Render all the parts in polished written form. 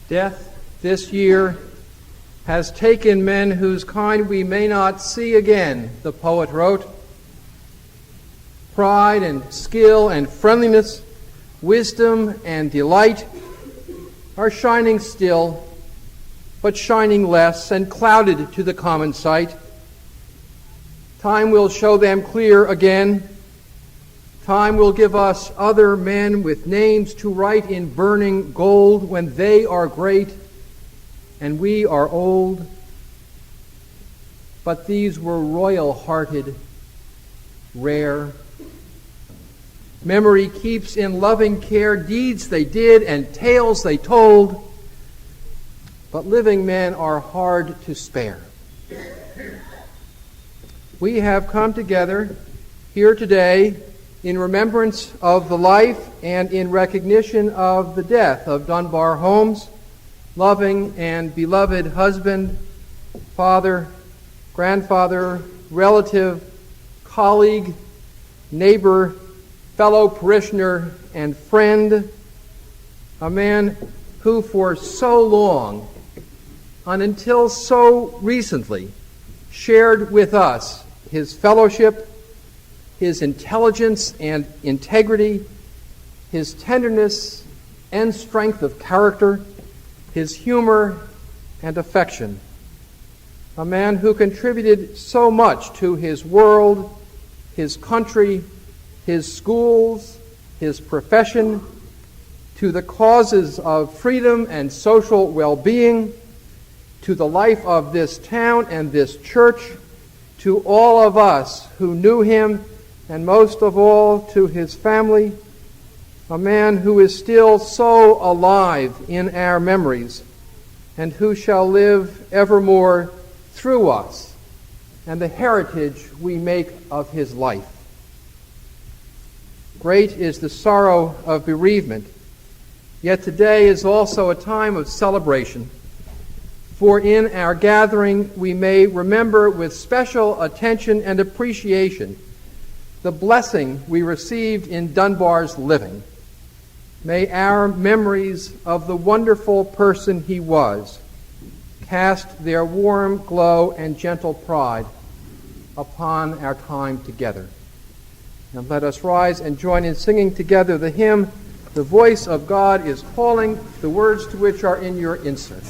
Death this year has taken men whose kind we may not see again, the poet wrote. Pride and skill and friendliness, wisdom and delight are shining still, but shining less and clouded to the common sight. Time will show them clear again. Time will give us other men with names to write in burning gold when they are great and we are old. But these were royal-hearted, rare. Memory keeps in loving care deeds they did and tales they told, but living men are hard to spare. We have come together here today in remembrance of the life and in recognition of the death of Dunbar Holmes, loving and beloved husband, father, grandfather, relative, colleague, neighbor, fellow parishioner, and friend, a man who for so long, and until so recently, shared with us his fellowship, his intelligence and integrity, his tenderness and strength of character, his humor and affection. A man who contributed so much to his world, his country, his schools, his profession, to the causes of freedom and social well-being, to the life of this town and this church, to all of us who knew him, and most of all to his family, a man who is still so alive in our memories and who shall live evermore through us and the heritage we make of his life. Great is the sorrow of bereavement, yet today is also a time of celebration. For in our gathering we may remember with special attention and appreciation the blessing we received in Dunbar's living. May our memories of the wonderful person he was cast their warm glow and gentle pride upon our time together. And let us rise and join in singing together the hymn, "The Voice of God is Calling," the words to which are in your insert.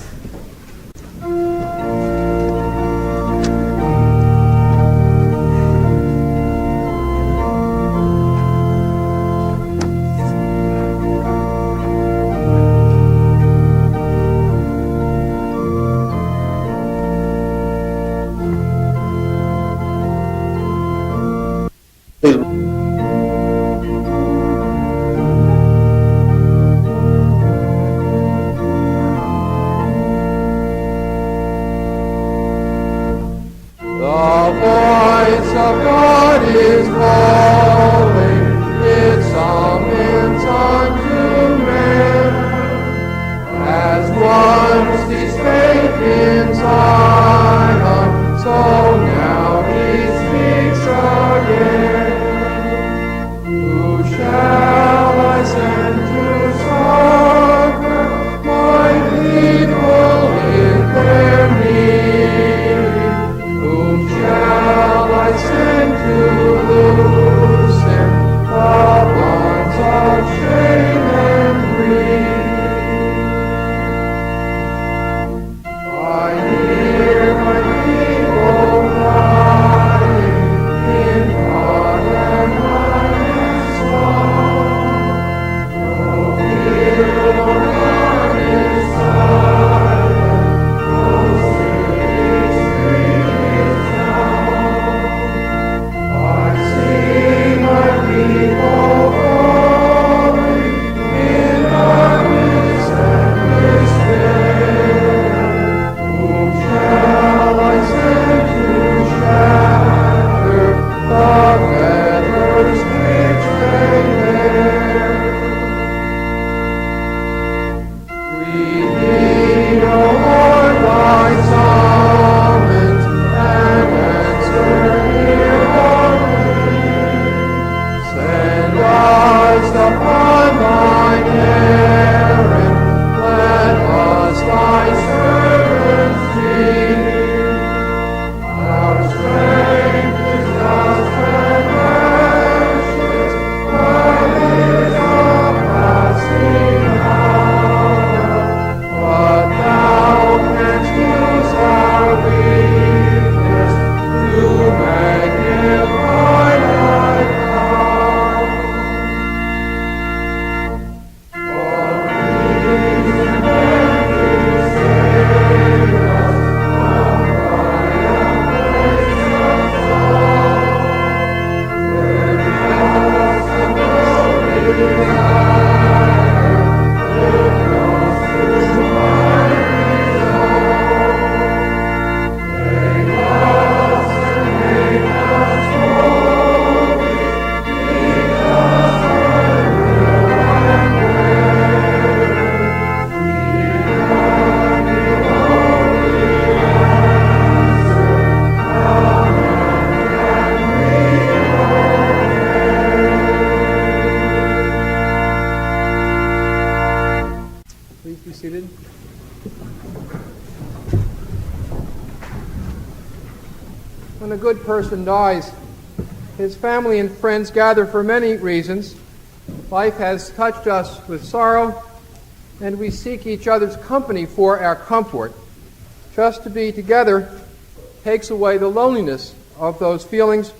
seated. When a good person dies, his family and friends gather for many reasons. Life has touched us with sorrow, and we seek each other's company for our comfort. Just to be together takes away the loneliness of those feelings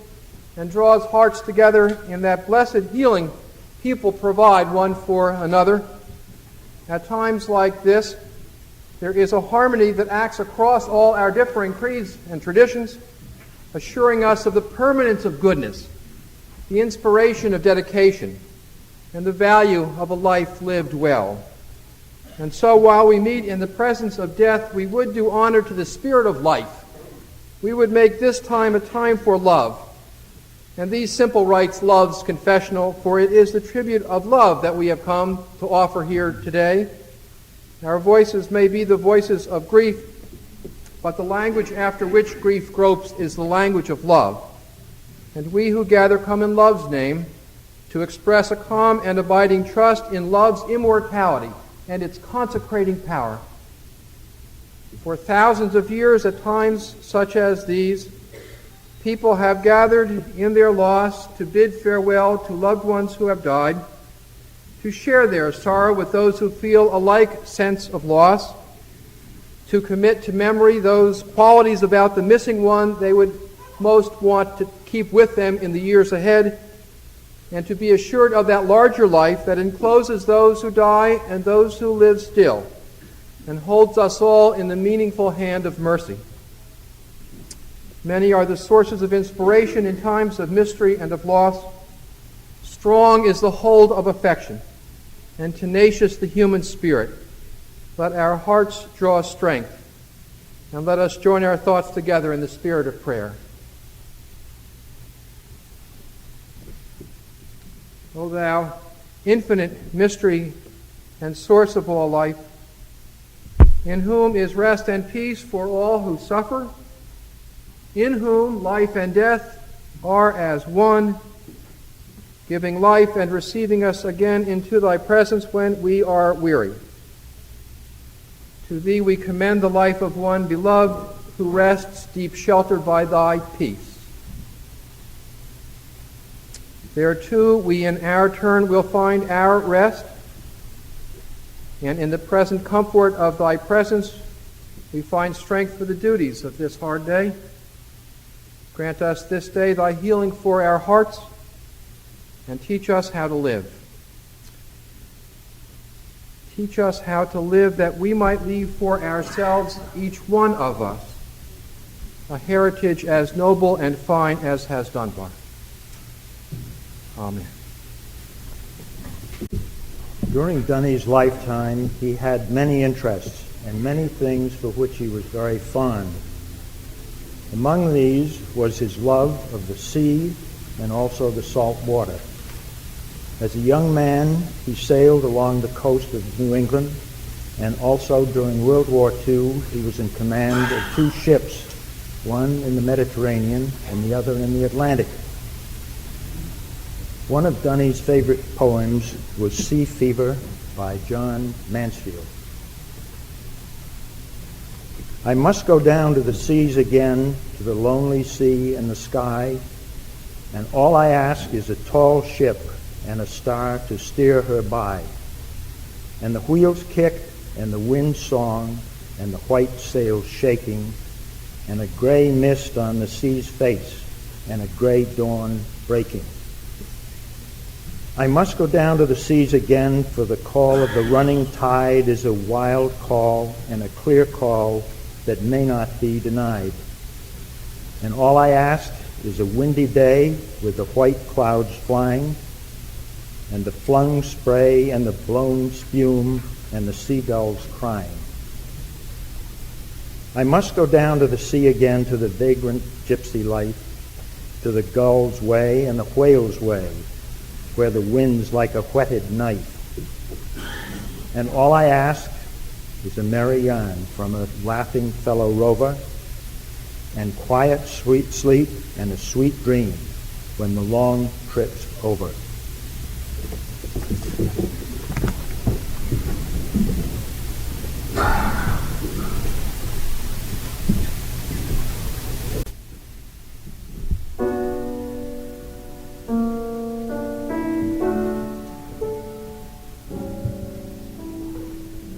and draws hearts together in that blessed healing people provide one for another. At times like this, there is a harmony that acts across all our differing creeds and traditions, assuring us of the permanence of goodness, the inspiration of dedication, and the value of a life lived well. And so while we meet in the presence of death, we would do honor to the spirit of life. We would make this time a time for love. And these simple rites, love's confessional, for it is the tribute of love that we have come to offer here today. Our voices may be the voices of grief, but the language after which grief gropes is the language of love. And we who gather come in love's name to express a calm and abiding trust in love's immortality and its consecrating power. For thousands of years, at times such as these, people have gathered in their loss to bid farewell to loved ones who have died, to share their sorrow with those who feel a like sense of loss, to commit to memory those qualities about the missing one they would most want to keep with them in the years ahead, and to be assured of that larger life that encloses those who die and those who live still, and holds us all in the meaningful hand of mercy. Many are the sources of inspiration in times of mystery and of loss. Strong is the hold of affection, and tenacious the human spirit. Let our hearts draw strength, and let us join our thoughts together in the spirit of prayer. O thou infinite mystery and source of all life, in whom is rest and peace for all who suffer, in whom life and death are as one, giving life and receiving us again into thy presence when we are weary. To thee we commend the life of one beloved who rests deep sheltered by thy peace. There too we in our turn will find our rest, and in the present comfort of thy presence we find strength for the duties of this hard day. Grant us this day thy healing for our hearts, and teach us how to live. Teach us how to live that we might leave for ourselves, each one of us, a heritage as noble and fine as has Dunbar. Amen. During Dunny's lifetime, he had many interests and many things for which he was very fond. Among these was his love of the sea and also the salt water. As a young man, he sailed along the coast of New England, and also during World War II, he was in command of two ships, one in the Mediterranean and the other in the Atlantic. One of Dunny's favorite poems was Sea Fever by John Mansfield. I must go down to the seas again, to the lonely sea and the sky, and all I ask is a tall ship and a star to steer her by, and the wheels kick and the wind song and the white sails shaking, and a gray mist on the sea's face and a gray dawn breaking. I must go down to the seas again, for the call of the running tide is a wild call and a clear call that may not be denied. And all I ask is a windy day with the white clouds flying, and the flung spray and the blown spume and the seagulls crying. I must go down to the sea again, to the vagrant gypsy life, to the gull's way and the whale's way, where the wind's like a whetted knife. And all I ask is a merry yarn from a laughing fellow rover, and quiet sweet sleep and a sweet dream when the long trip's over.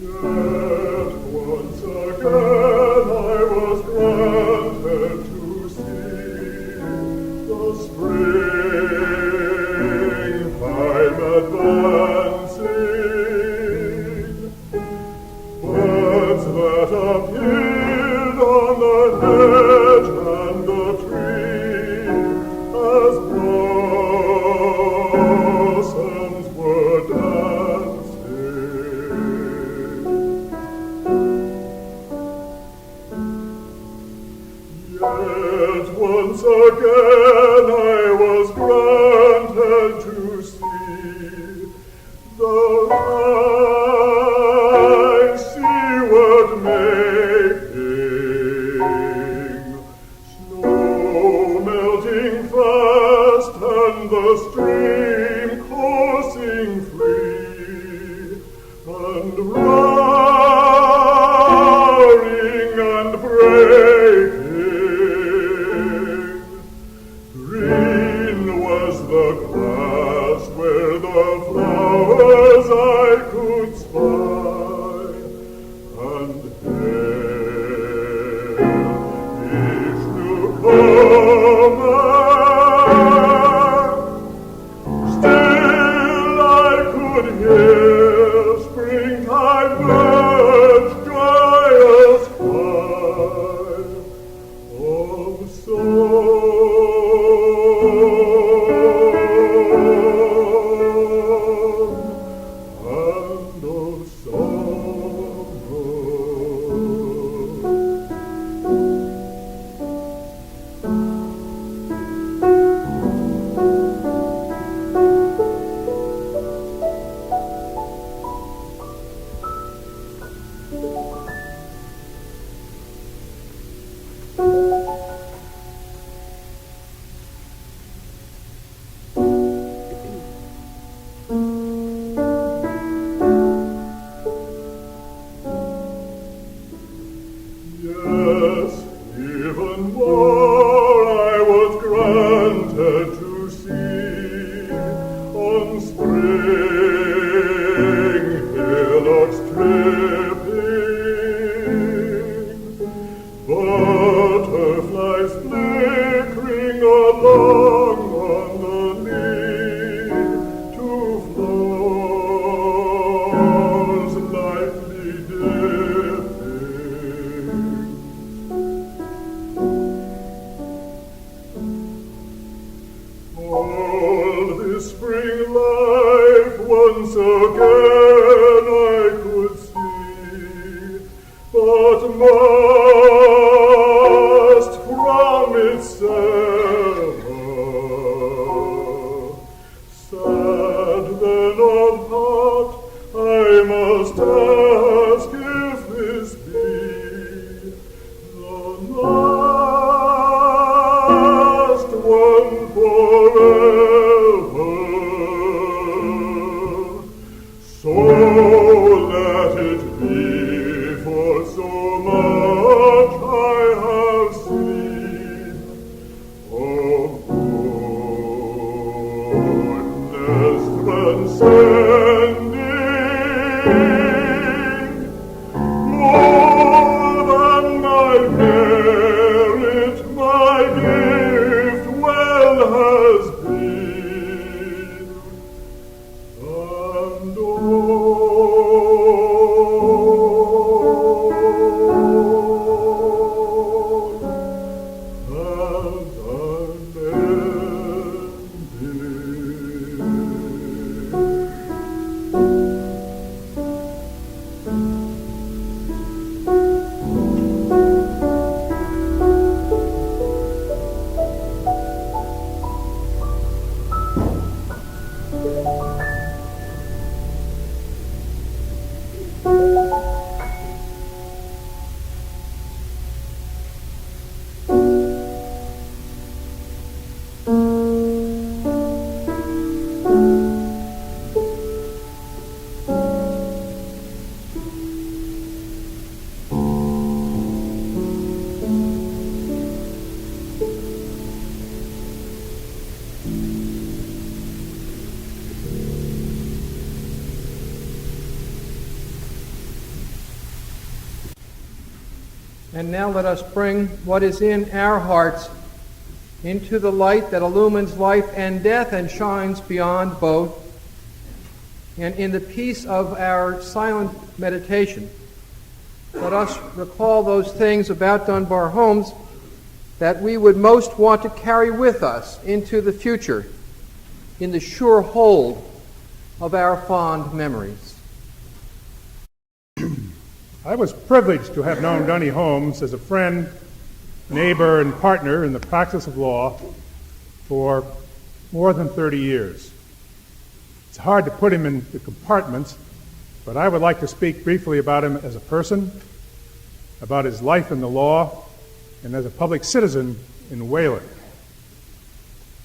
Yet once again I was granted to see the springtime advancing. Birds that appeared on the hedge and the tree as blossoms were dancing. Yet once again I was granted to see the ice seaward making, snow melting fast and the stream coursing free, and roaring and breaking. Green was the grass where the flowers I could spy, and hail each newcomer. Still I could hear springtime birds dry as fire of song and of sorrow. Yes, even more I was granted to see on spring hillocks tripping, butterflies flickering along on the lea to flowers lightly dipping. All this spring life once again I could see, but must from it sever. Sad then of heart, I must ask if this be the last one forever. So let it be, for so much I have seen of goodness transcending, more than my merit, my gift well has been. And now let us bring what is in our hearts into the light that illumines life and death and shines beyond both. And in the peace of our silent meditation, let us recall those things about Dunbar Homes that we would most want to carry with us into the future in the sure hold of our fond memories. I was privileged to have known Dunny Holmes as a friend, neighbor, and partner in the practice of law for more than 30 years. It's hard to put him into compartments, but I would like to speak briefly about him as a person, about his life in the law, and as a public citizen in Wayland.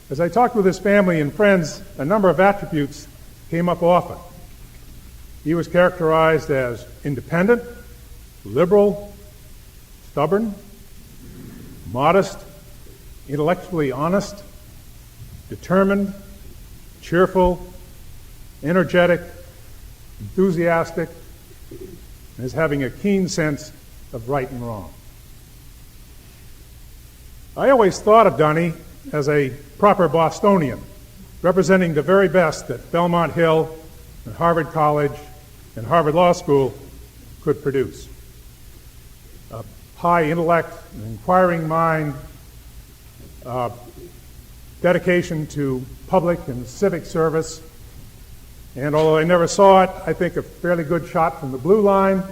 As I talked with his family and friends, a number of attributes came up often. He was characterized as independent, liberal, stubborn, modest, intellectually honest, determined, cheerful, energetic, enthusiastic, and as having a keen sense of right and wrong. I always thought of Dunny as a proper Bostonian, representing the very best that Belmont Hill and Harvard College and Harvard Law School could produce. A high intellect, an inquiring mind, dedication to public and civic service, and although I never saw it, I think a fairly good shot from the blue line,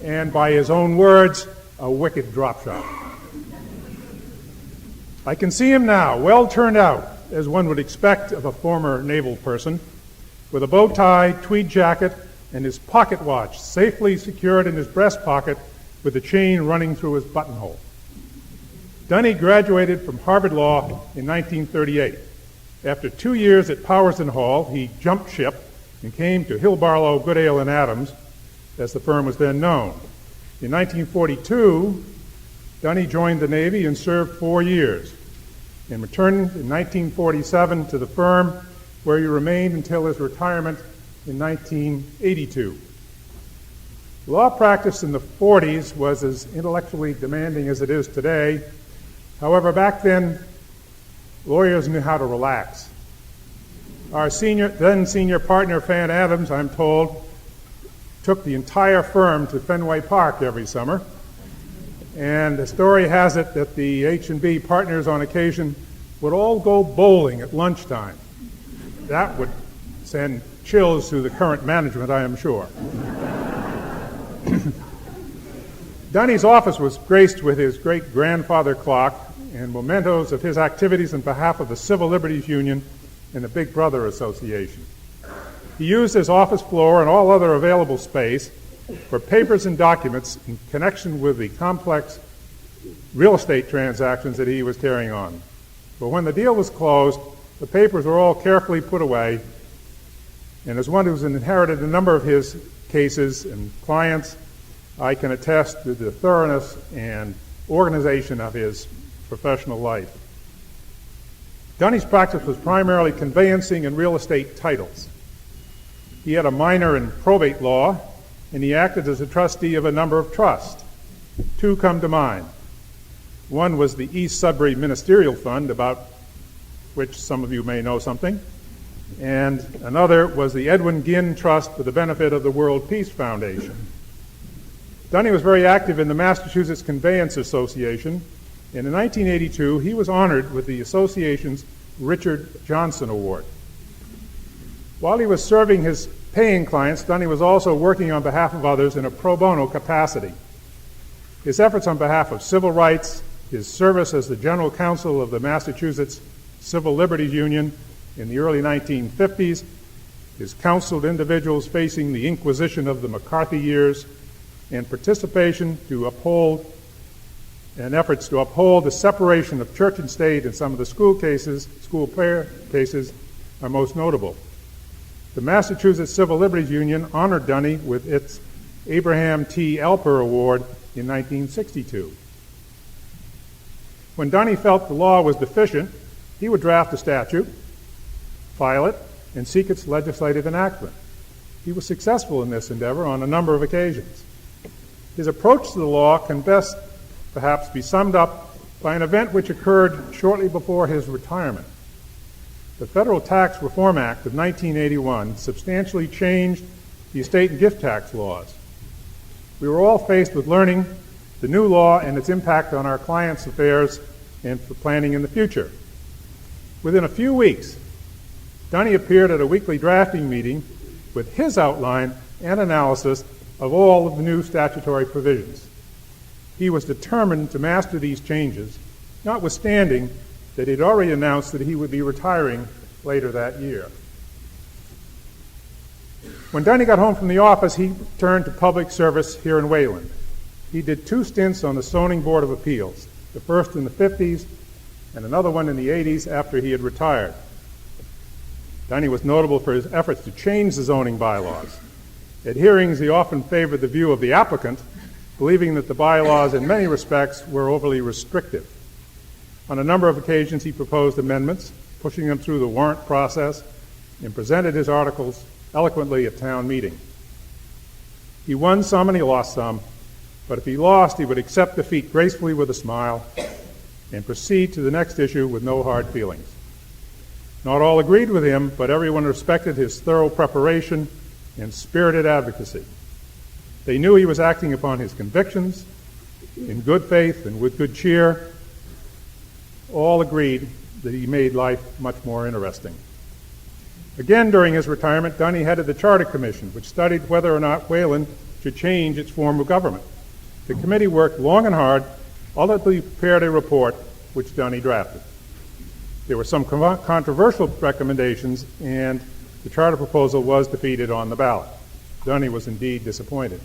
and by his own words, a wicked drop shot. I can see him now, well turned out, as one would expect of a former naval person, with a bow tie, tweed jacket, and his pocket watch safely secured in his breast pocket with the chain running through his buttonhole. Dunny graduated from Harvard Law in 1938. After 2 years at Powers & Hall, he jumped ship and came to Hill Barlow, Goodale & Adams, as the firm was then known. In 1942, Dunny joined the Navy and served 4 years, and returned in 1947 to the firm, where he remained until his retirement in 1982. Law practice in the 40s was as intellectually demanding as it is today. However, back then, lawyers knew how to relax. Our then senior partner, Fan Adams, I'm told, took the entire firm to Fenway Park every summer. And the story has it that the H&B partners on occasion would all go bowling at lunchtime. That would send chills through the current management, I am sure. Dunny's office was graced with his great-grandfather clock and mementos of his activities on behalf of the Civil Liberties Union and the Big Brother Association. He used his office floor and all other available space for papers and documents in connection with the complex real estate transactions that he was carrying on. But when the deal was closed, the papers were all carefully put away, and as one who's inherited a number of his cases and clients, I can attest to the thoroughness and organization of his professional life. Dunny's practice was primarily conveyancing and real estate titles. He had a minor in probate law, and he acted as a trustee of a number of trusts. Two come to mind. One was the East Sudbury Ministerial Fund, about which some of you may know something, and another was the Edwin Ginn Trust for the benefit of the World Peace Foundation. Dunny was very active in the Massachusetts Conveyance Association, and in 1982 he was honored with the association's Richard Johnson Award. While he was serving his paying clients, Dunny was also working on behalf of others in a pro bono capacity. His efforts on behalf of civil rights, his service as the general counsel of the Massachusetts Civil Liberties Union in the early 1950s, his counseled individuals facing the Inquisition of the McCarthy years, and participation to uphold and efforts to uphold the separation of church and state in some of the school prayer cases are most notable. The Massachusetts Civil Liberties Union honored Dunny with its Abraham T. Alper Award in 1962. When Dunny felt the law was deficient, he would draft a statute, file it, and seek its legislative enactment. He was successful in this endeavor on a number of occasions. His approach to the law can best perhaps be summed up by an event which occurred shortly before his retirement. The Federal Tax Reform Act of 1981 substantially changed the estate and gift tax laws. We were all faced with learning the new law and its impact on our clients' affairs and for planning in the future. Within a few weeks, Dunny appeared at a weekly drafting meeting with his outline and analysis of all of the new statutory provisions. He was determined to master these changes, notwithstanding that he'd already announced that he would be retiring later that year. When Dunny got home from the office, he turned to public service here in Wayland. He did 2 stints on the Zoning Board of Appeals, the first in the 50s and another one in the 80s after he had retired. Dunny was notable for his efforts to change the zoning bylaws. At hearings, he often favored the view of the applicant, believing that the bylaws in many respects were overly restrictive. On a number of occasions, he proposed amendments, pushing them through the warrant process, and presented his articles eloquently at town meeting. He won some and he lost some, but if he lost, he would accept defeat gracefully with a smile and proceed to the next issue with no hard feelings. Not all agreed with him, but everyone respected his thorough preparation and spirited advocacy. They knew he was acting upon his convictions in good faith and with good cheer. All agreed that he made life much more interesting. Again, during his retirement, Dunny headed the Charter Commission, which studied whether or not Wayland should change its form of government. The committee worked long and hard, ultimately prepared a report which Dunny drafted. There were some controversial recommendations, and the charter proposal was defeated on the ballot. Dunny was indeed disappointed.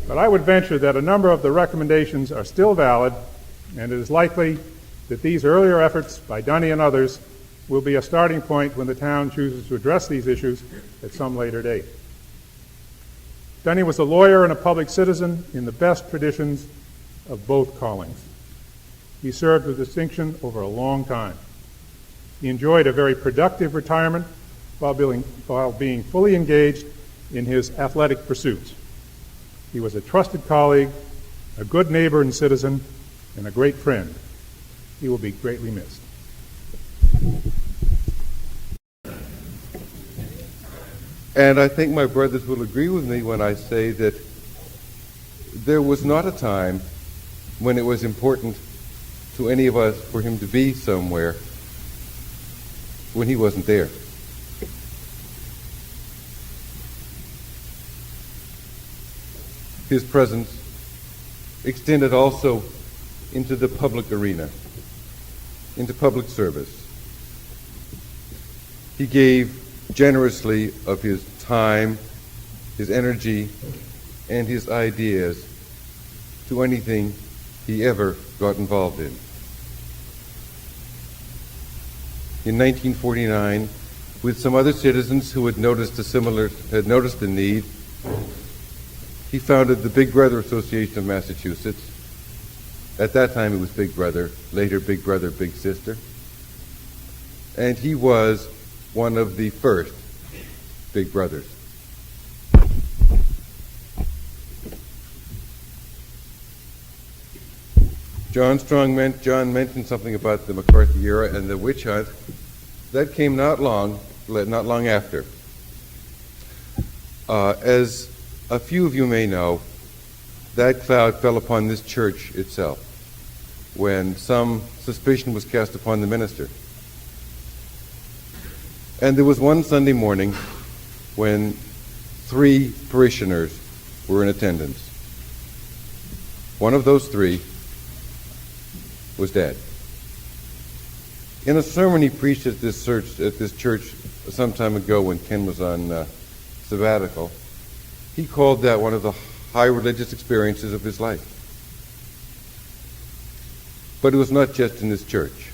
But I would venture that a number of the recommendations are still valid, and it is likely that these earlier efforts by Dunny and others will be a starting point when the town chooses to address these issues at some later date. Dunny was a lawyer and a public citizen in the best traditions of both callings. He served with distinction over a long time. He enjoyed a very productive retirement while being fully engaged in his athletic pursuits. He was a trusted colleague, a good neighbor and citizen, and a great friend. He will be greatly missed. And I think my brothers will agree with me when I say that there was not a time when it was important to any of us for him to be somewhere when he wasn't there. His presence extended also into the public arena, into public service. He gave generously of his time, his energy, and his ideas to anything he ever got involved in. In 1949, with some other citizens who had noticed the need, he founded the Big Brother Association of Massachusetts. At that time it was Big Brother, later Big Brother, Big Sister. And he was one of the first Big Brothers. John mentioned something about the McCarthy era and the witch hunt. That came not long after. As a few of you may know, that cloud fell upon this church itself when some suspicion was cast upon the minister. And there was one Sunday morning when 3 parishioners were in attendance. One of those 3 was dead. In a sermon he preached at this church some time ago when Ken was on sabbatical, he called that one of the high religious experiences of his life. But it was not just in this church.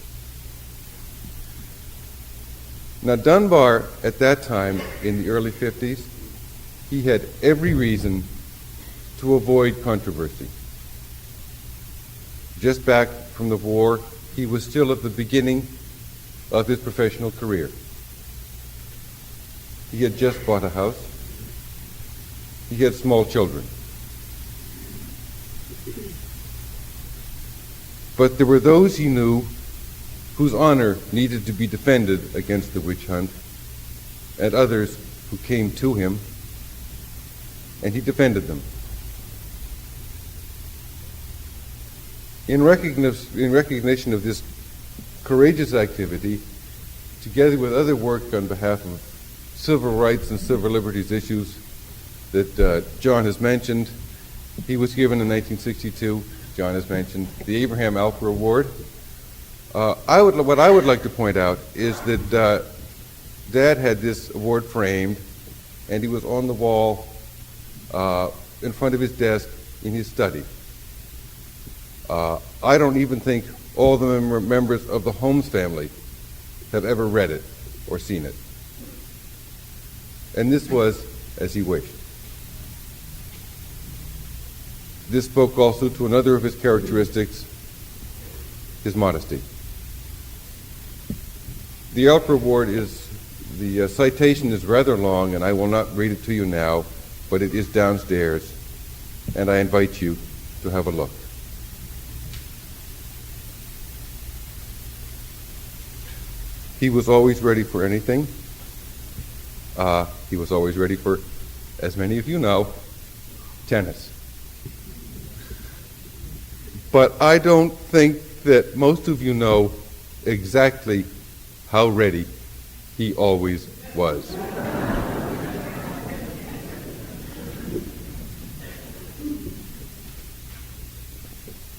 Now, Dunbar, at that time, in the early 50s, he had every reason to avoid controversy. Just back from the war, he was still at the beginning of his professional career. He had just bought a house. He had small children. But there were those he knew whose honor needed to be defended against the witch hunt, and others who came to him, and he defended them. In recognition of this courageous activity, together with other work on behalf of civil rights and civil liberties issues that John has mentioned, he was given in 1962, John has mentioned, the Abraham Alper Award. What I would like to point out is that Dad had this award framed, and he was on the wall in front of his desk in his study. I don't even think all the members of the Holmes family have ever read it or seen it. And this was as he wished. This spoke also to another of his characteristics, his modesty. The Alper Award the citation is rather long, and I will not read it to you now, but it is downstairs, and I invite you to have a look. He was always ready for anything. He was always ready for, as many of you know, tennis. But I don't think that most of you know exactly how ready he always was.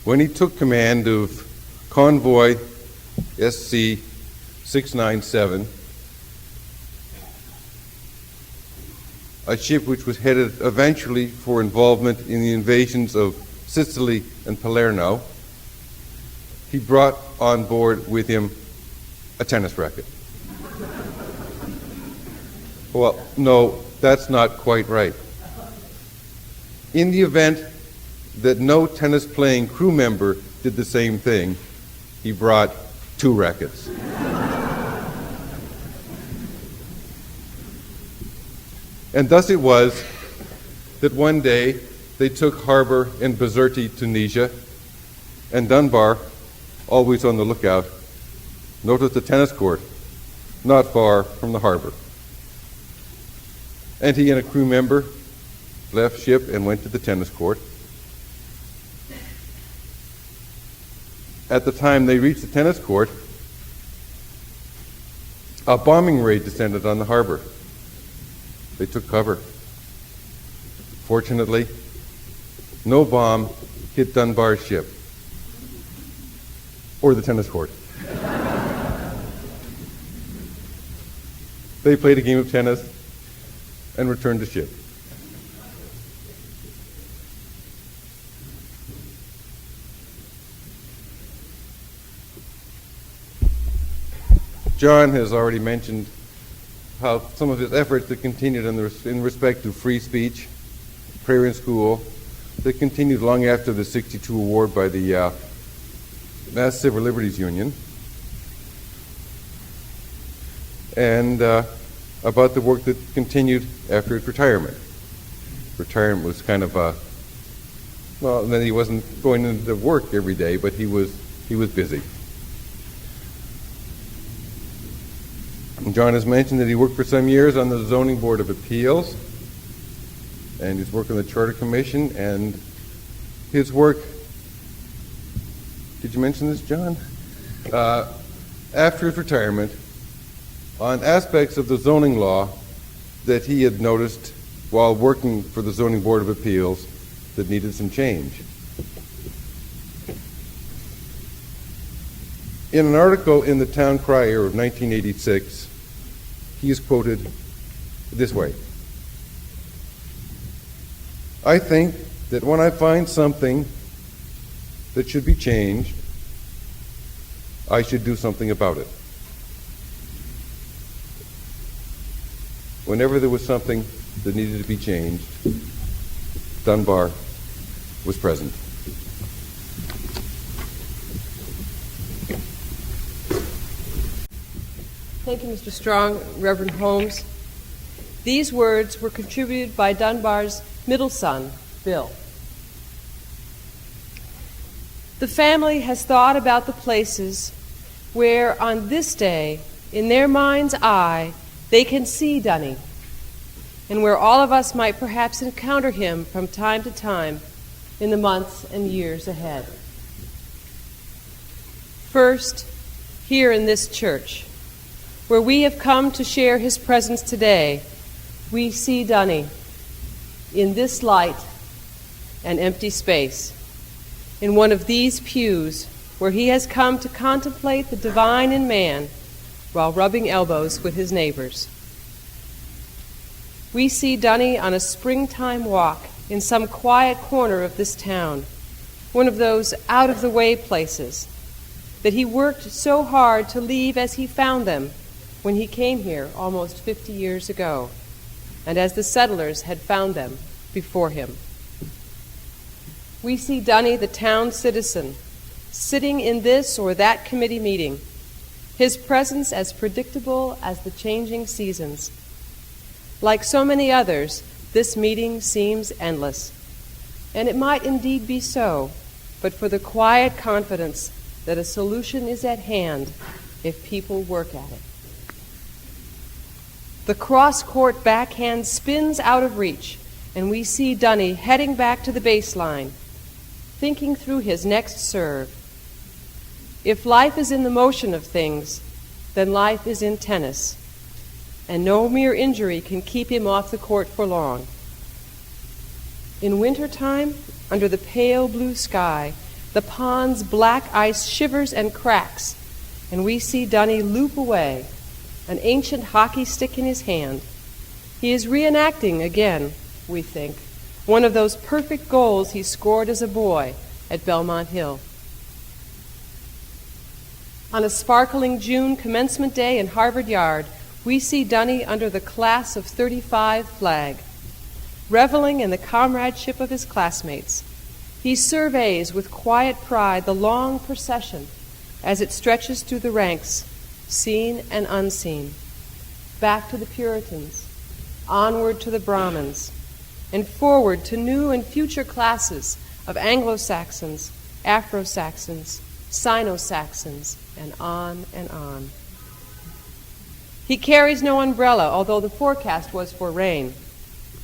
When he took command of Convoy SC 697, a ship which was headed eventually for involvement in the invasions of Sicily and Palermo, he brought on board with him a tennis racket. Well, no, that's not quite right. In the event that no tennis-playing crew member did the same thing, he brought 2 rackets. And thus it was that one day they took harbor in Bizerti, Tunisia, and Dunbar, always on the lookout, noticed a tennis court not far from the harbor. And he and a crew member left ship and went to the tennis court. At the time they reached the tennis court, a bombing raid descended on the harbor. They took cover. Fortunately, no bomb hit Dunbar's ship or the tennis court. They played a game of tennis and returned to ship. John has already mentioned how some of his efforts that continued in respect to free speech, prayer in school, that continued long after the 62 award by the Mass Civil Liberties Union, and about the work that continued after his retirement. Retirement was kind of then he wasn't going into work every day, but he was busy. John has mentioned that he worked for some years on the Zoning Board of Appeals, and he's worked on the Charter Commission, and his work, did you mention this, John? After his retirement, on aspects of the zoning law that he had noticed while working for the Zoning Board of Appeals that needed some change. In an article in the Town Crier of 1986, he is quoted this way: "I think that when I find something that should be changed, I should do something about it." Whenever there was something that needed to be changed, Dunbar was present. Thank you, Mr. Strong. Reverend Holmes. These words were contributed by Dunbar's middle son, Bill. The family has thought about the places where on this day, in their mind's eye, they can see Dunny, and where all of us might perhaps encounter him from time to time in the months and years ahead. First, here in this church, where we have come to share his presence today, we see Dunny in this light and empty space, in one of these pews where he has come to contemplate the divine in man while rubbing elbows with his neighbors. We see Dunny on a springtime walk in some quiet corner of this town, one of those out-of-the-way places that he worked so hard to leave as he found them when he came here almost 50 years ago, and as the settlers had found them before him. We see Dunny, the town citizen, sitting in this or that committee meeting, his presence as predictable as the changing seasons. Like so many others, this meeting seems endless, and it might indeed be so, but for the quiet confidence that a solution is at hand if people work at it. The cross-court backhand spins out of reach, and we see Dunny heading back to the baseline, thinking through his next serve. If life is in the motion of things, then life is in tennis, and no mere injury can keep him off the court for long. In wintertime, under the pale blue sky, the pond's black ice shivers and cracks, and we see Dunny loop away, an ancient hockey stick in his hand. He is reenacting again, we think, one of those perfect goals he scored as a boy at Belmont Hill. On a sparkling June commencement day in Harvard Yard, we see Dunny under the Class of '35 flag, reveling in the comradeship of his classmates. He surveys with quiet pride the long procession as it stretches through the ranks, seen and unseen, back to the Puritans, onward to the Brahmins, and forward to new and future classes of Anglo-Saxons, Afro-Saxons, Sino-Saxons, and on and on. He carries no umbrella, although the forecast was for rain.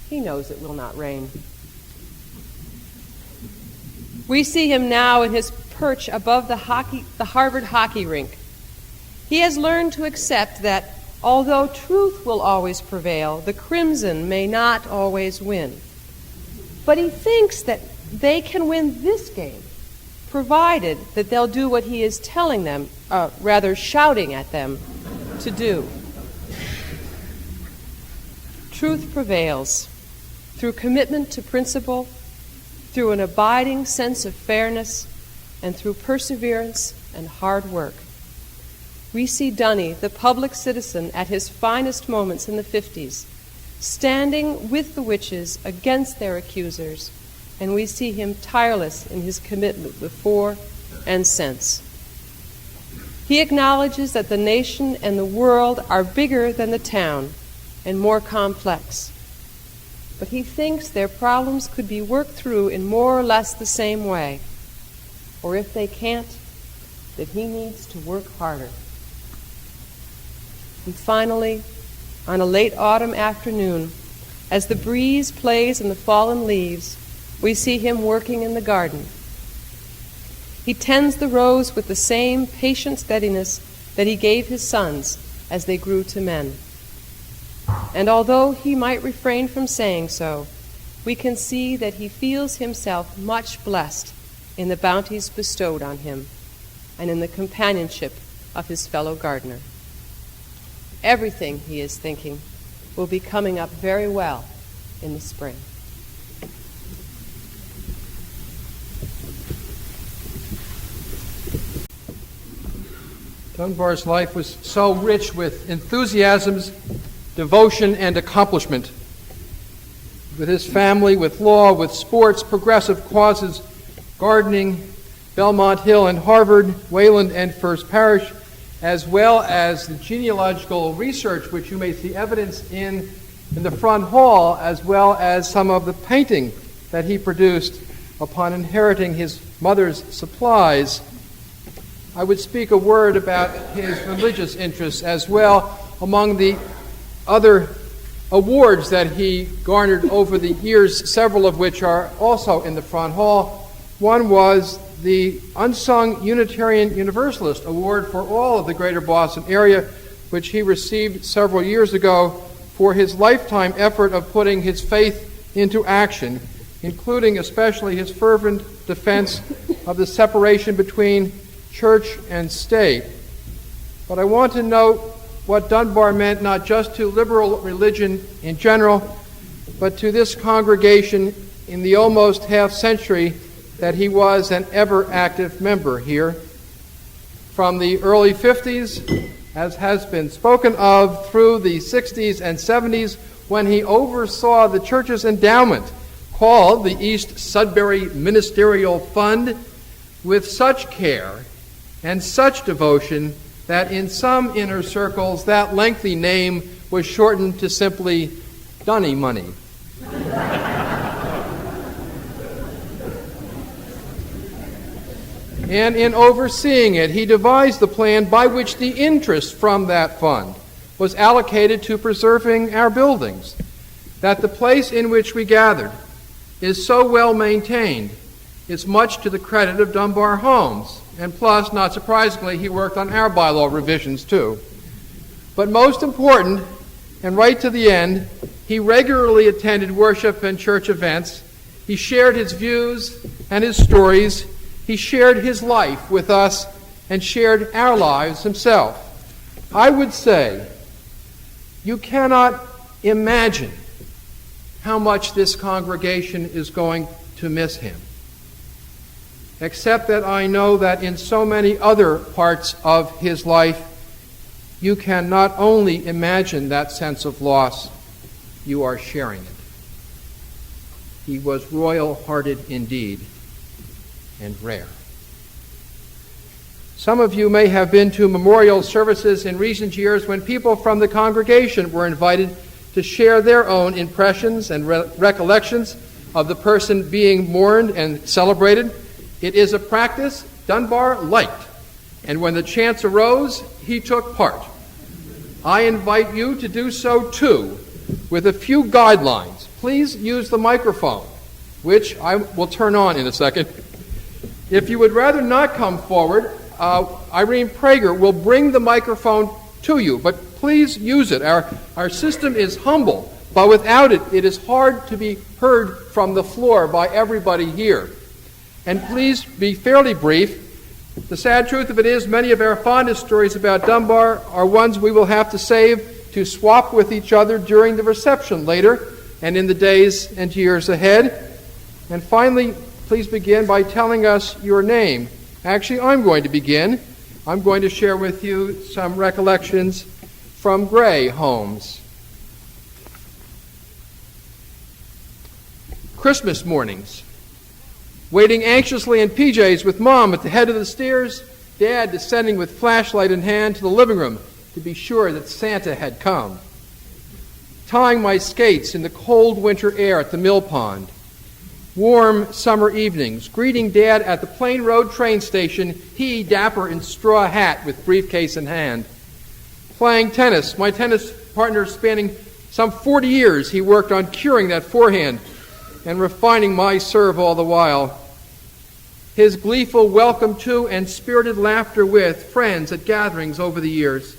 He knows it will not rain. We see him now in his perch above the Harvard hockey rink. He has learned to accept that although truth will always prevail, the Crimson may not always win. But he thinks that they can win this game, provided that they'll do what he is telling them, rather shouting at them, to do. Truth prevails through commitment to principle, through an abiding sense of fairness, and through perseverance and hard work. We see Dunny, the public citizen, at his finest moments in the 50s, standing with the witches against their accusers, and we see him tireless in his commitment before and since. He acknowledges that the nation and the world are bigger than the town and more complex, but he thinks their problems could be worked through in more or less the same way, or if they can't, that he needs to work harder. And finally, on a late autumn afternoon, as the breeze plays in the fallen leaves, we see him working in the garden. He tends the rows with the same patient steadiness that he gave his sons as they grew to men. And although he might refrain from saying so, we can see that he feels himself much blessed in the bounties bestowed on him and in the companionship of his fellow gardener. Everything, he is thinking, will be coming up very well in the spring. Dunbar's life was so rich with enthusiasms, devotion, and accomplishment. With his family, with law, with sports, progressive causes, gardening, Belmont Hill and Harvard, Wayland and First Parish, as well as the genealogical research, which you may see evidence in the front hall, as well as some of the painting that he produced upon inheriting his mother's supplies, I would speak a word about his religious interests as well. Among the other awards that he garnered over the years, several of which are also in the front hall, one was the Unsung Unitarian Universalist Award for all of the greater Boston area, which he received several years ago for his lifetime effort of putting his faith into action, including especially his fervent defense of the separation between church and state. But I want to note what Dunbar meant not just to liberal religion in general, but to this congregation in the almost half century that he was an ever-active member here. From the early 50s, as has been spoken of, through the 60s and 70s, when he oversaw the church's endowment, called the East Sudbury Ministerial Fund, with such care and such devotion that in some inner circles that lengthy name was shortened to simply Dunny money. And in overseeing it, he devised the plan by which the interest from that fund was allocated to preserving our buildings, that the place in which we gathered is so well maintained is much to the credit of Dunbar Homes. And plus, not surprisingly, he worked on our bylaw revisions too. But most important, and right to the end, he regularly attended worship and church events. He shared his views and his stories. He shared his life with us and shared our lives himself. I would say you cannot imagine how much this congregation is going to miss him, except that I know that in so many other parts of his life, you can not only imagine that sense of loss, you are sharing it. He was royal-hearted indeed, and rare. Some of you may have been to memorial services in recent years when people from the congregation were invited to share their own impressions and recollections of the person being mourned and celebrated. It is a practice Dunbar liked, and when the chance arose, he took part. I invite you to do so too, with a few guidelines. Please use the microphone, which I will turn on in a second. If you would rather not come forward, Irene Prager will bring the microphone to you, but please use it. Our system is humble, but without it, it is hard to be heard from the floor by everybody here. And please be fairly brief. The sad truth of it is many of our fondest stories about Dunbar are ones we will have to save to swap with each other during the reception later and in the days and years ahead. And finally, please begin by telling us your name. Actually, I'm going to begin. I'm going to share with you some recollections from Gray Homes. Christmas mornings. Waiting anxiously in PJs with Mom at the head of the stairs, Dad descending with flashlight in hand to the living room to be sure that Santa had come. Tying my skates in the cold winter air at the mill pond. Warm summer evenings, greeting Dad at the Plain Road train station, he dapper in straw hat with briefcase in hand. Playing tennis, my tennis partner spanning some 40 years, he worked on curing that forehand and refining my serve all the while. His gleeful welcome to and spirited laughter with friends at gatherings over the years.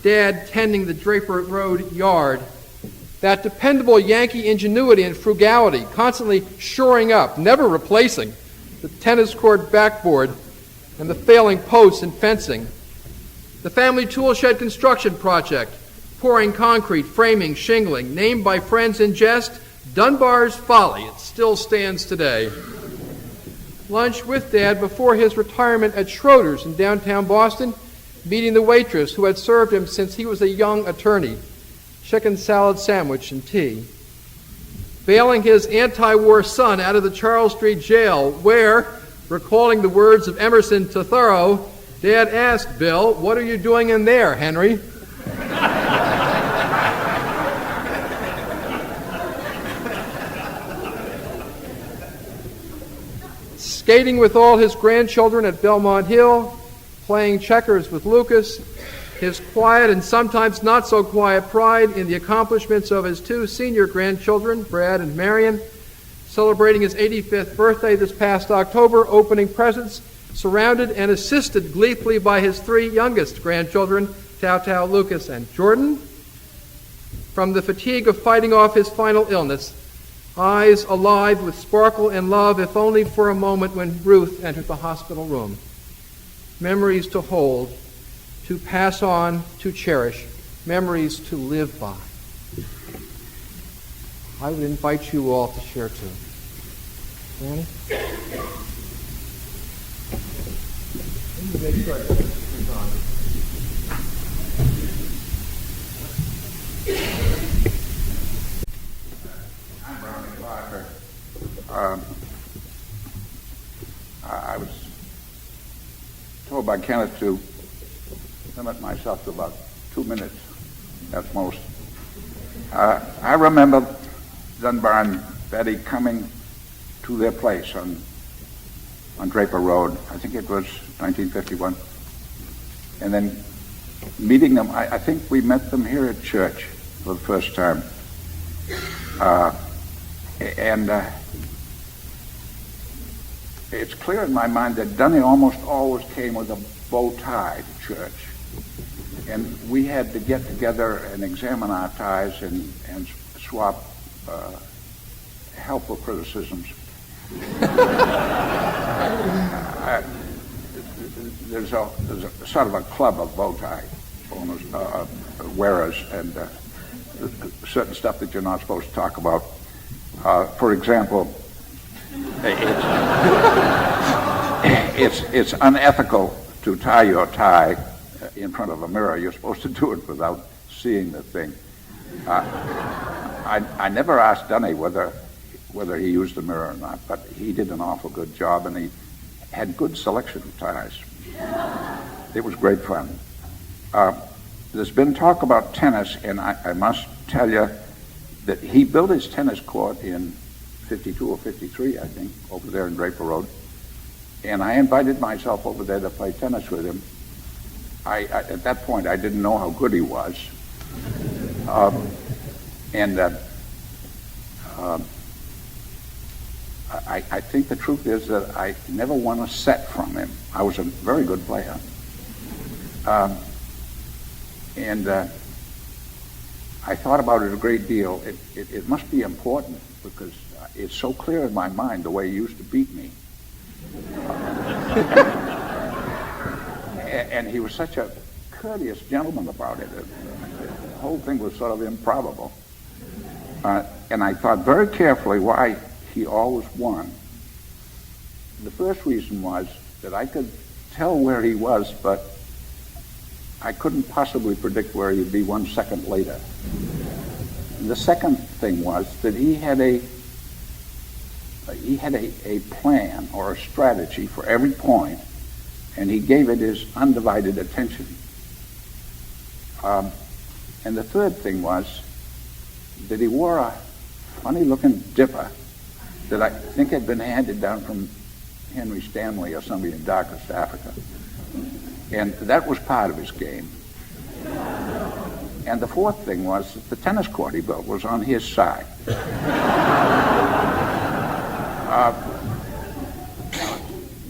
Dad tending the Draper Road yard. That dependable Yankee ingenuity and frugality, constantly shoring up, never replacing, the tennis court backboard and the failing posts and fencing. The family tool shed construction project, pouring concrete, framing, shingling, named by friends in jest, Dunbar's Folly. It still stands today. Lunch with Dad before his retirement at Schroeder's in downtown Boston, meeting the waitress who had served him since he was a young attorney. Chicken salad sandwich and tea. Bailing his anti-war son out of the Charles Street jail, where, recalling the words of Emerson to Thoreau, Dad asked Bill, "What are you doing in there, Henry?" skating with all his grandchildren at Belmont Hill, playing checkers with Lucas, his quiet and sometimes not so quiet pride in the accomplishments of his two senior grandchildren, Brad and Marion, celebrating his 85th birthday this past October, opening presents, surrounded and assisted gleefully by his three youngest grandchildren, Tao, Lucas, and Jordan. From the fatigue of fighting off his final illness, eyes alive with sparkle and love, if only for a moment, when Ruth entered the hospital room. Memories to hold, to pass on, to cherish, memories to live by. I would invite you all to share too. Danny? Make sure I put this on. I was told by Kenneth to limit myself to about 2 minutes at most. I remember Dunbar and Betty coming to their place on Draper Road. I think it was 1951. And then meeting them, I think we met them here at church for the first time. It's clear in my mind that Dunny almost always came with a bow tie to church. And we had to get together and examine our ties and swap helpful criticisms. There's a sort of a club of bow tie owners, wearers, and certain stuff that you're not supposed to talk about. For example, it's unethical to tie your tie in front of a mirror. You're supposed to do it without seeing the thing. I never asked Dunny whether he used the mirror or not, but he did an awful good job, and he had good selection of ties. It was great fun. There's been talk about tennis, and I must tell you that he built his tennis court in 52 or 53, I think, over there in Draper Road. And I invited myself over there to play tennis with him. At that point, I didn't know how good he was. I think the truth is that I never won a set from him. I was a very good player. I thought about it a great deal. It must be important because it's so clear in my mind the way he used to beat me. And he was such a courteous gentleman about it. The whole thing was sort of improbable. And I thought very carefully why he always won. The first reason was that I could tell where he was, but I couldn't possibly predict where he'd be 1 second later. And the second thing was that he had a plan or a strategy for every point, and he gave it his undivided attention. And the third thing was that he wore a funny-looking dipper that I think had been handed down from Henry Stanley or somebody in darkest Africa. And that was part of his game. And the fourth thing was that the tennis court he built was on his side.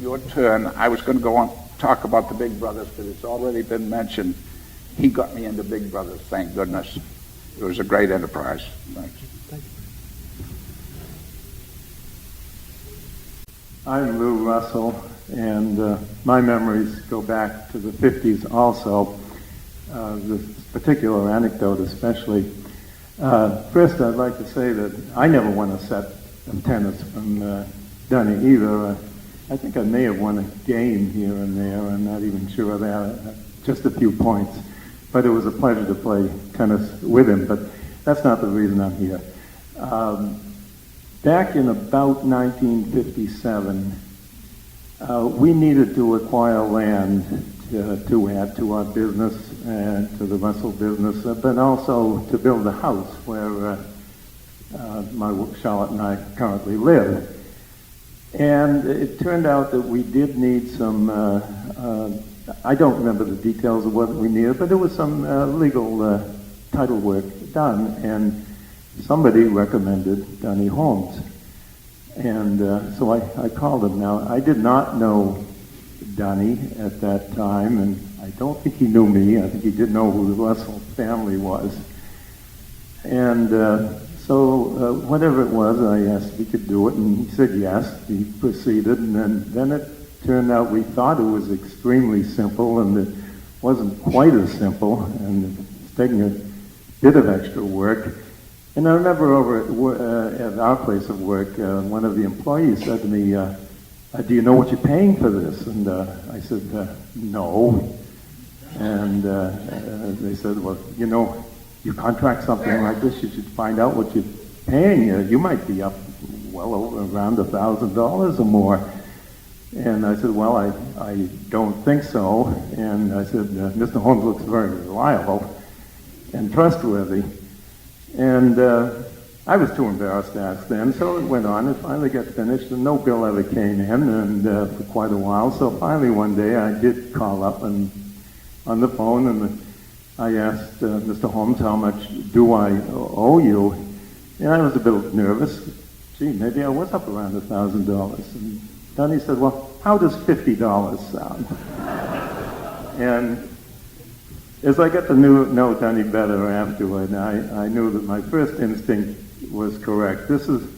Your turn. I was going to go on talk about the Big Brothers, but it's already been mentioned. He got me into Big Brothers, thank goodness. It was a great enterprise. Thanks. Thank you. I'm Lou Russell, and my memories go back to the 50s also. This particular anecdote especially. First, I'd like to say that I never won a set of tennis from Dunny either. I think I may have won a game here and there. I'm not even sure of that. Just a few points. But it was a pleasure to play tennis with him. But that's not the reason I'm here. Back in about 1957, we needed to acquire land to add to our business and to the Russell business, but also to build a house where Charlotte and I currently live. And it turned out that we did need some, I don't remember the details of what we needed, but there was some legal title work done, and somebody recommended Dunny Holmes. And so I called him. Now, I did not know Dunny at that time, and I don't think he knew me. I think he did know who the Russell family was. And so whatever it was, I asked if he could do it, and he said yes. He proceeded, and then it turned out we thought it was extremely simple, and it wasn't quite as simple, and it was taking a bit of extra work. And I remember over at our place of work, one of the employees said to me, do you know what you're paying for this? And I said, no. And they said, well, you know, you contract something like this, you should find out what you're paying. You might be up well over around $1,000 or more. And I said, well, I don't think so. And I said, Mr. Holmes looks very reliable and trustworthy. And I was too embarrassed to ask then, so it went on and finally got finished, and no bill ever came in, and for quite a while. So finally one day I did call up and on the phone, and I asked Mr. Holmes, how much do I owe you? And I was a bit nervous. Gee, maybe I was up around $1,000. And Dunny said, well, how does $50 sound? And as I got to know Dunny better afterward, I knew that my first instinct was correct. This is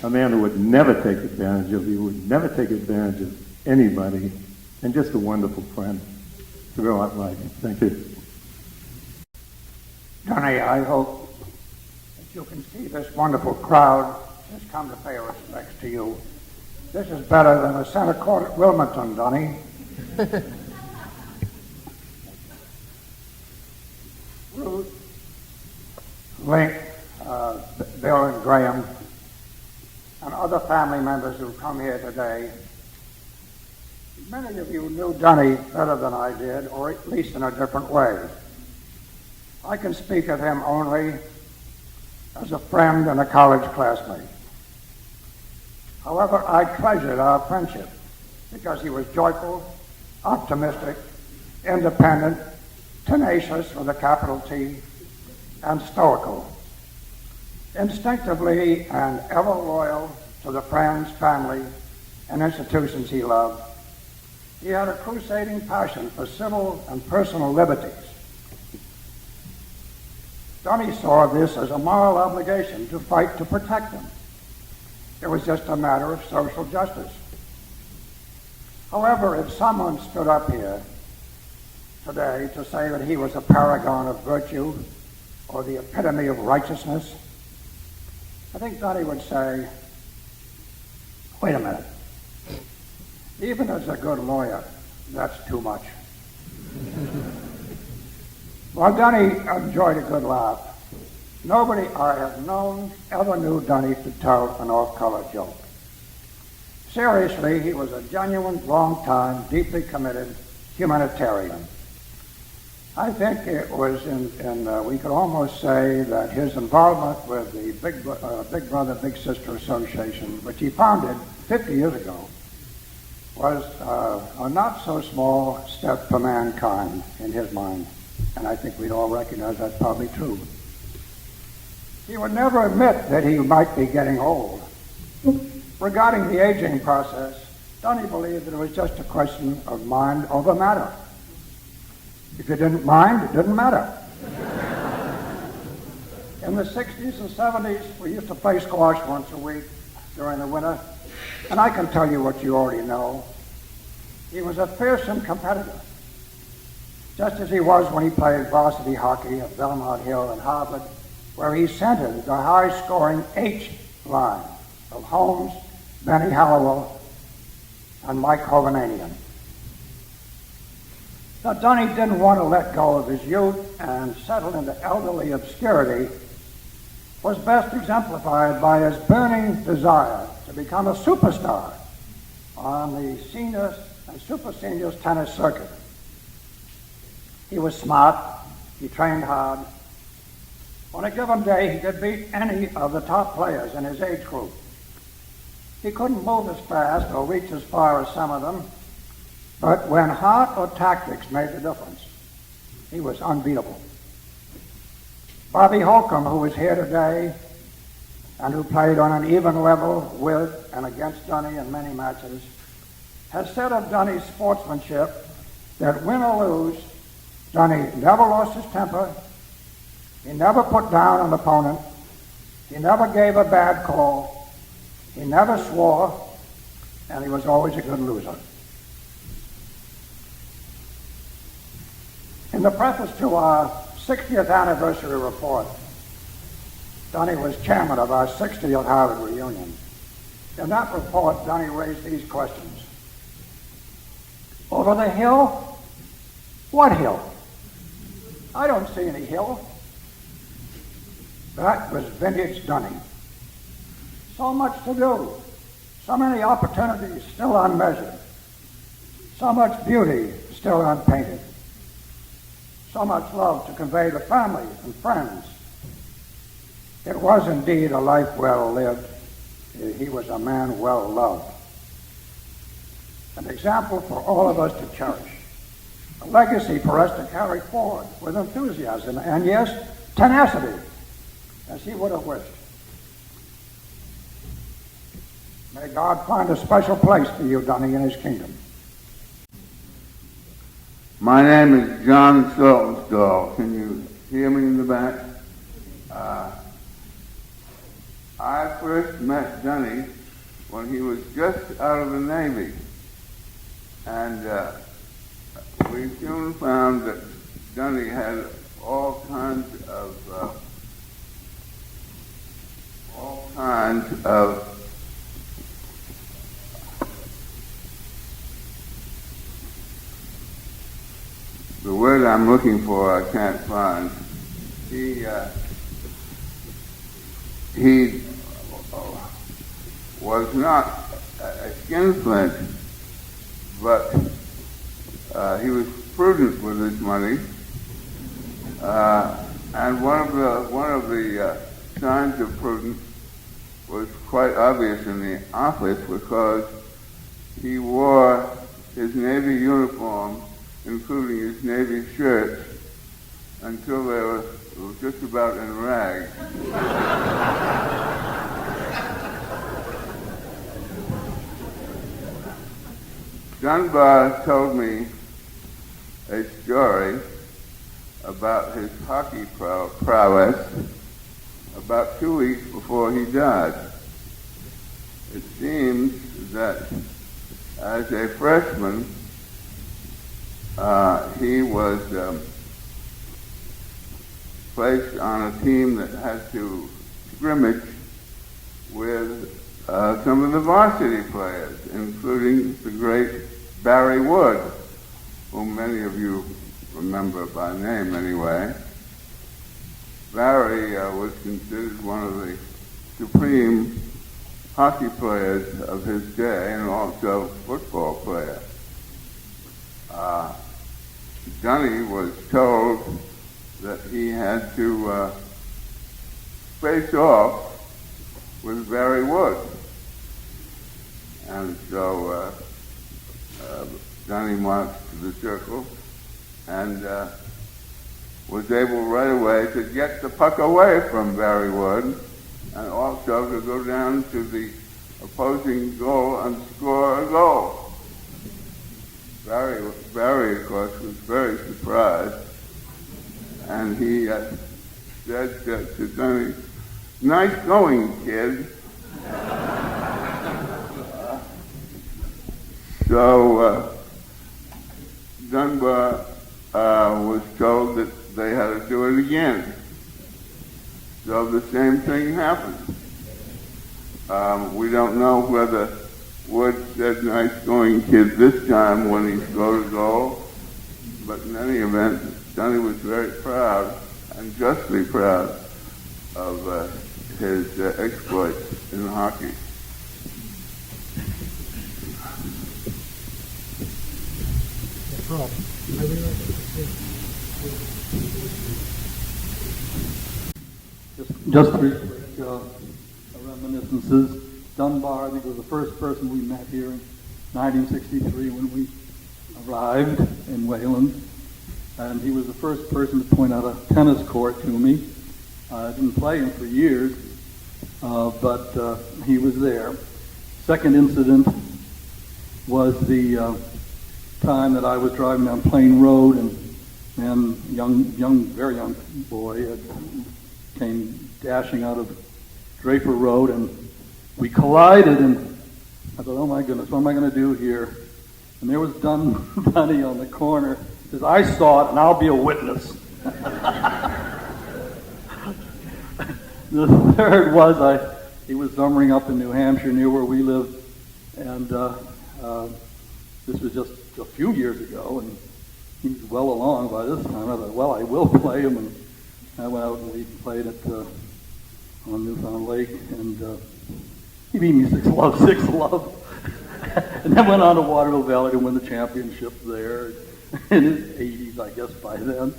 a man who would never take advantage of you, would never take advantage of anybody, and just a wonderful friend throughout life. Thank you. Dunny, I hope that you can see this wonderful crowd has come to pay respects to you. This is better than a center court at Wilmington, Dunny. Ruth, Link, Bill and Graham, and other family members who come here today. Many of you knew Dunny better than I did, or at least in a different way. I can speak of him only as a friend and a college classmate. However, I treasured our friendship because he was joyful, optimistic, independent, tenacious with a capital T, and stoical. Instinctively and ever loyal to the friends, family, and institutions he loved, he had a crusading passion for civil and personal liberties. Dunny saw this as a moral obligation to fight to protect them. It was just a matter of social justice. However, if someone stood up here today to say that he was a paragon of virtue or the epitome of righteousness, I think Dunny would say, wait a minute. Even as a good lawyer, that's too much. While Dunny enjoyed a good laugh, nobody I have known ever knew Dunny to tell an off-color joke. Seriously, he was a genuine, long-time, deeply committed humanitarian. I think it was we could almost say that his involvement with the Big Brother, Big Sister Association, which he founded 50 years ago, was a not-so-small step for mankind in his mind. And I think we'd all recognize that's probably true. He would never admit that he might be getting old. Regarding the aging process, Dunny believed that it was just a question of mind over matter. If you didn't mind, it didn't matter. In the 60s and 70s, we used to play squash once a week during the winter, and I can tell you what you already know. He was a fearsome competitor, just as he was when he played varsity hockey at Belmont Hill and Harvard, where he centered the high-scoring H line of Holmes, Benny Hallowell, and Mike Hovnanian. Now, Dunny didn't want to let go of his youth and settle into elderly obscurity was best exemplified by his burning desire to become a superstar on the seniors and super seniors tennis circuit. He was smart, he trained hard. On a given day, he could beat any of the top players in his age group. He couldn't move as fast or reach as far as some of them, but when heart or tactics made the difference, he was unbeatable. Bobby Holcomb, who is here today and who played on an even level with and against Dunny in many matches, has said of Dunny's sportsmanship that win or lose, Dunny never lost his temper, he never put down an opponent, he never gave a bad call, he never swore, and he was always a good loser. In the preface to our 60th anniversary report, Dunny was chairman of our 60th Harvard reunion. In that report, Dunny raised these questions. Over the hill? What hill? I don't see any hill. That was vintage Dunny. So much to do, so many opportunities still unmeasured, so much beauty still unpainted, so much love to convey to family and friends. It was indeed a life well lived. He was a man well loved. An example for all of us to cherish. A legacy for us to carry forward with enthusiasm and, yes, tenacity, as he would have wished. May God find a special place for you, Dunny, in his kingdom. My name is John Saltonstall. Can you hear me in the back? I first met Dunny when he was just out of the Navy. And we soon found that Dunny had all kinds of the word I'm looking for I can't find. He was not a skinflint, but he was prudent with his money, and one of the signs of prudence was quite obvious in the office because he wore his Navy uniform, including his Navy shirts, until they were just about in rags. Dunbar told me a story about his hockey prowess about 2 weeks before he died. It seems that as a freshman, he was placed on a team that had to scrimmage with some of the varsity players, including the great Barry Wood, whom many of you remember by name anyway. Barry was considered one of the supreme hockey players of his day and also football player. Dunny was told that he had to face off with Barry Wood. And so Dunny marched to the circle and was able right away to get the puck away from Barry Wood and also to go down to the opposing goal and score a goal. Barry, of course, was very surprised, and he said to Dunny, "Nice going, kid." So Dunbar was told that they had to do it again. So the same thing happened. We don't know whether Wood said "nice going, kid" this time when he scored a goal, but in any event, Dunny was very proud, and justly proud, of his exploits in hockey. Just briefly, reminiscences. Dunbar, I think, was the first person we met here in 1963 when we arrived in Wayland. And he was the first person to point out a tennis court to me. I didn't play him for years, but he was there. Second incident was the time that I was driving down Plain Road, and very young boy came dashing out of Draper Road, and we collided, and I thought, oh my goodness, what am I going to do here? And there was Dunny on the corner. He says, I saw it, and I'll be a witness. The third was he was summering up in New Hampshire near where we lived, and this was just a few years ago, and he was well along by this time. I thought, well, I will play him, and I went out and we played on Newfound Lake, and he beat me 6-love, and then went on to Waterville Valley to win the championship there in his 80s, I guess, by then.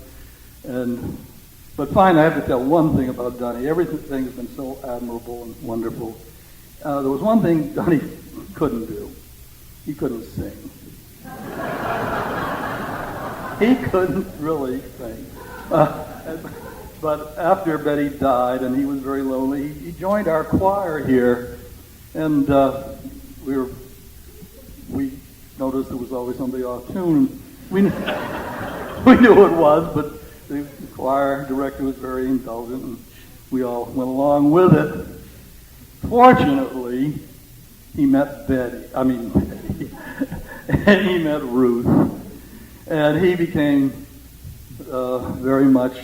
But finally, I have to tell one thing about Dunny. Everything has been so admirable and wonderful. There was one thing Dunny couldn't do. He couldn't sing. He couldn't really sing. But after Betty died and he was very lonely, he joined our choir here. And we noticed there was always somebody off tune. We knew it was, but the choir director was very indulgent, and we all went along with it. Fortunately, he met Betty. And he met Ruth, and he became very much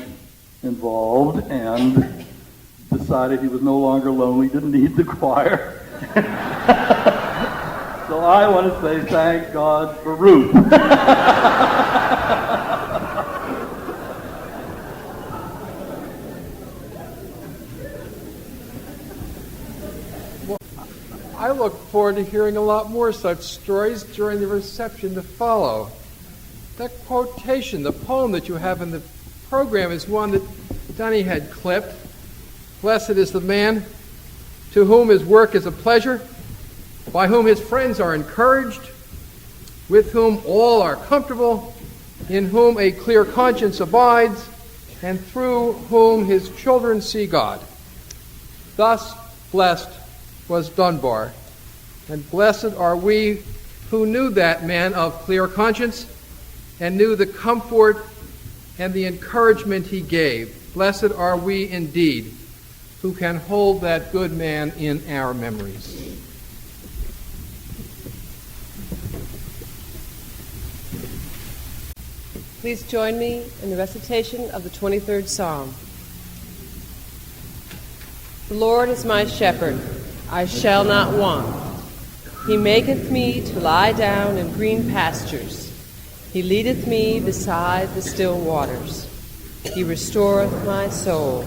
involved and decided he was no longer lonely, didn't need the choir. So I want to say thank God for Ruth. I look forward to hearing a lot more such stories during the reception to follow. That quotation, the poem that you have in the program, is one that Dunny had clipped. Blessed is the man to whom his work is a pleasure, by whom his friends are encouraged, with whom all are comfortable, in whom a clear conscience abides, and through whom his children see God. Thus blessed was Dunbar, and blessed are we who knew that man of clear conscience and knew the comfort and the encouragement he gave. Blessed are we indeed who can hold that good man in our memories. Please join me in the recitation of the 23rd Psalm. The Lord is my shepherd, I shall not want. He maketh me to lie down in green pastures. He leadeth me beside the still waters. He restoreth my soul.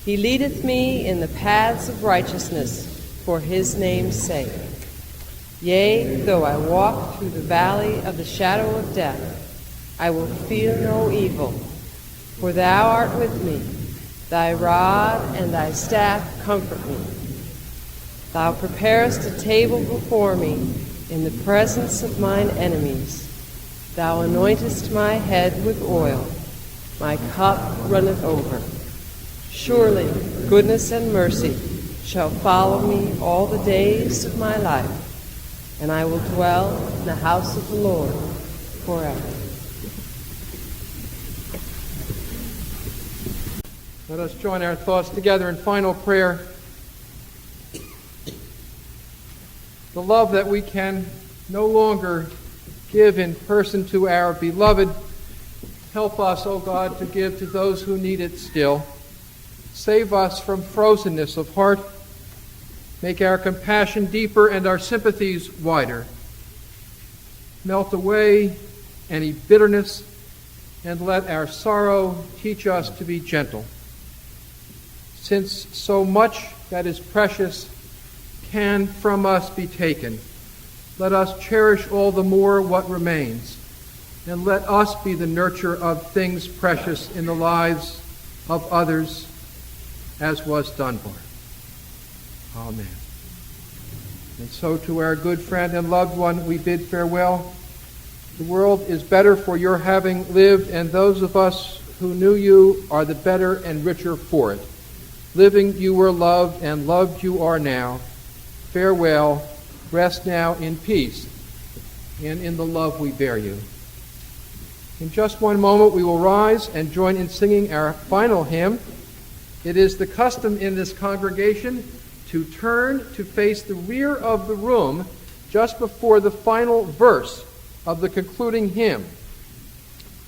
He leadeth me in the paths of righteousness for his name's sake. Yea, though I walk through the valley of the shadow of death, I will fear no evil, for thou art with me. Thy rod and thy staff comfort me. Thou preparest a table before me in the presence of mine enemies. Thou anointest my head with oil. My cup runneth over. Surely goodness and mercy shall follow me all the days of my life, and I will dwell in the house of the Lord forever. Let us join our thoughts together in final prayer. The love that we can no longer give in person to our beloved, help us, O God, to give to those who need it still. Save us from frozenness of heart. Make our compassion deeper and our sympathies wider. Melt away any bitterness, and let our sorrow teach us to be gentle. Since so much that is precious can from us be taken, let us cherish all the more what remains, and let us be the nurture of things precious in the lives of others, as was Dunbar. Amen. And so to our good friend and loved one we bid farewell. The world is better for your having lived, and those of us who knew you are the better and richer for it. Living you were loved, and loved you are now. Farewell. Rest now in peace and in the love we bear you. In just one moment we will rise and join in singing our final hymn. It is the custom in this congregation to turn to face the rear of the room just before the final verse of the concluding hymn.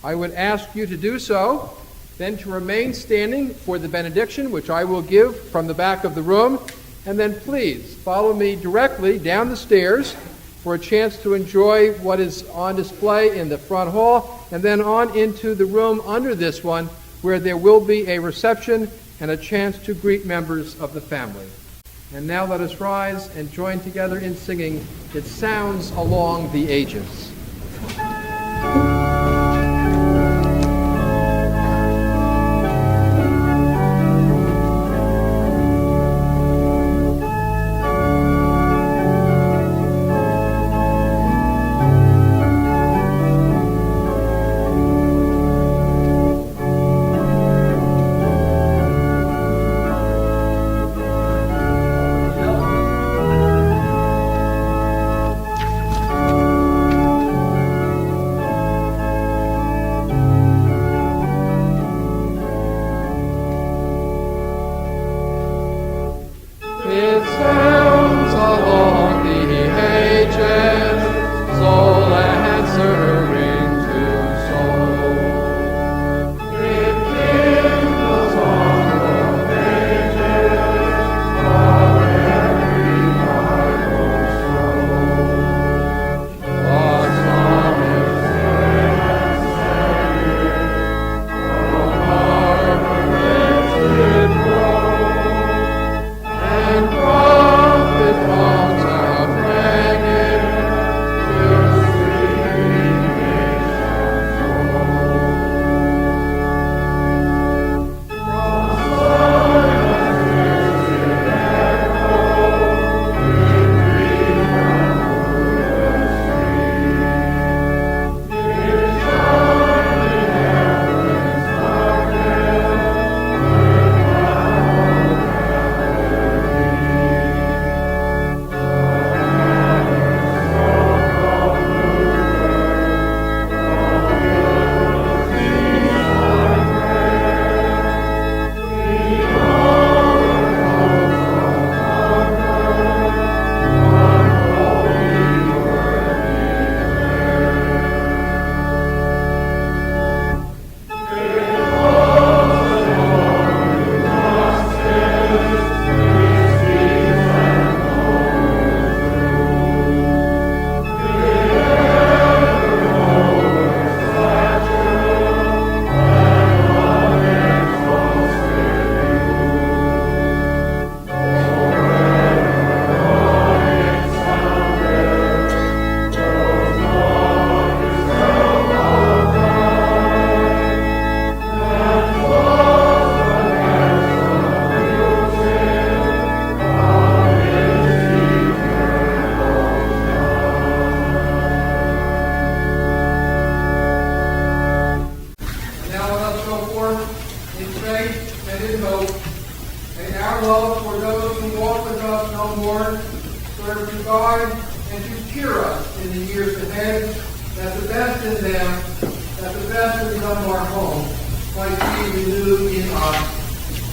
I would ask you to do so, then to remain standing for the benediction, which I will give from the back of the room, and then please follow me directly down the stairs for a chance to enjoy what is on display in the front hall, and then on into the room under this one, where there will be a reception and a chance to greet members of the family. And now let us rise and join together in singing "It Sounds Along the Ages."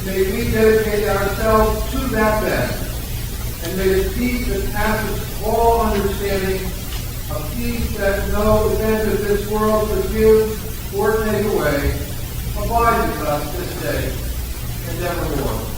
May we dedicate ourselves to that best, and may the peace that passes all understanding, a peace that no event of this world could give or take away, abide with us this day and evermore.